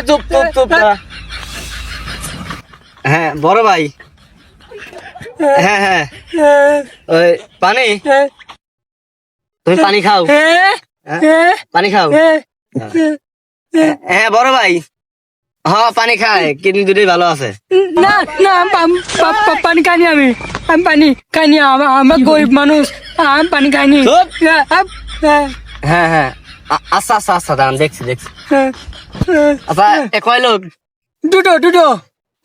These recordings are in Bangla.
চুপ চুপ চুপ। হ্যাঁ বড় ভাই, হ্যাঁ হ্যাঁ ওই পানি, তুমি পানি খাও, পানি খাও। হ্যাঁ বড় ভাই, হ্যাঁ পানি খায়, কিডনি দুটোই ভালো আছে। না না পানি খাইনি, আমি পানি খাইনি, আমার গরিব মানুষ, আমি পানি খাইনি। হ্যাঁ হ্যাঁ আচ্ছা আচ্ছা আচ্ছা দাঁড়ান, দেখছি দেখছি। আচ্ছা কয় লোক? দুটো দুটো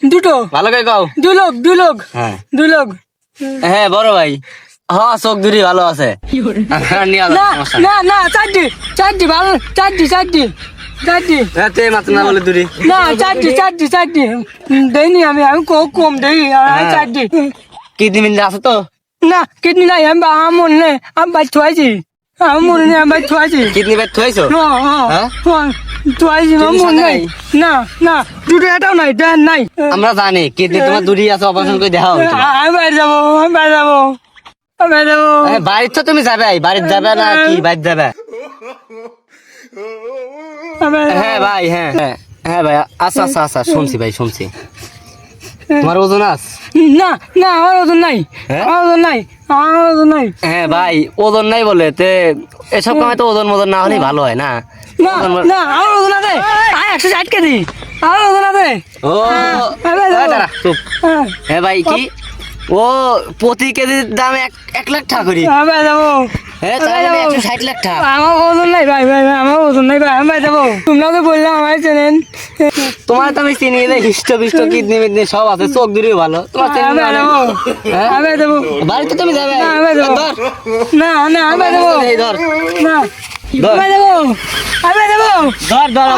দুটো, ভালো করে কও। দুই লোক হ্যাঁ দুই লোক। হ্যাঁ বড় ভাই, হ্যাঁ চোখ দুটি ভালো আছে। না না না চারটি ভালো, চারটি মাত্র না বলে দুটি না, চারটি দেয়নি, আমি কম দেই, চারটি। কিডনি মিডনি আছে তো? না কিডনি নাই, আমি মনে নেই, আমি বাইর থুয়াইছি, আমি মনে নেই, আমি বাইর থুয়াইছি। Kidney bed থুয়াইছো? থুয়াইছি, আমার মনে নেই। না না দুটো এটাও নাই, দেন নাই। আমরা জানি কিডনি তোমার দুটি আছে, অপারেশন করে দেখা হবে। আমি বাইরে যাবো, আমি বাইরে যাবো, আমি বাইরে যাবো। বাড়ির তো তুমি যাবে, বাড়ির যাবে না কি বাড়ির যাবে? হ্যাঁ ভাই, হ্যাঁ হ্যাঁ হ্যাঁ ভাই, আচ্ছা আচ্ছা আচ্ছা শুনছি ভাই, শুনছি। তোমার ওজন আছে? না না আমার ওজন নাই, আমার ওজন নাই, আমার ওজন নাই। হ্যাঁ ভাই ওজন নাই বলে তে এসব কামে তো ওজন মোজন না হলেই ভালো হয় না। না না আমার ওজন আছে, 160 কেজি আমার ওজন আছে। ও দাঁড়া চুপ। হ্যাঁ ভাই কি ও প্রতি কেজির দাম 1 লাখ টাকা করি? যাবো। হ্যাঁ তাহলে 160 লাখ টাকা। আমার ওজন নাই ভাই, আমার ওজন নাই ভাই, আমি যাবো। তোমরা তো বললাম আমার চেনেন, তোমার তো আমি চিনি, হিষ্ট পিষ্ট কিডনি মিডনি সব আছে, চোখ দুটোই ভালো। তোমার বাড়িতে তুমি যাবে? না না আমি যাবো, ধর না আমি যাবো, আমি যাবো, ধর ধর।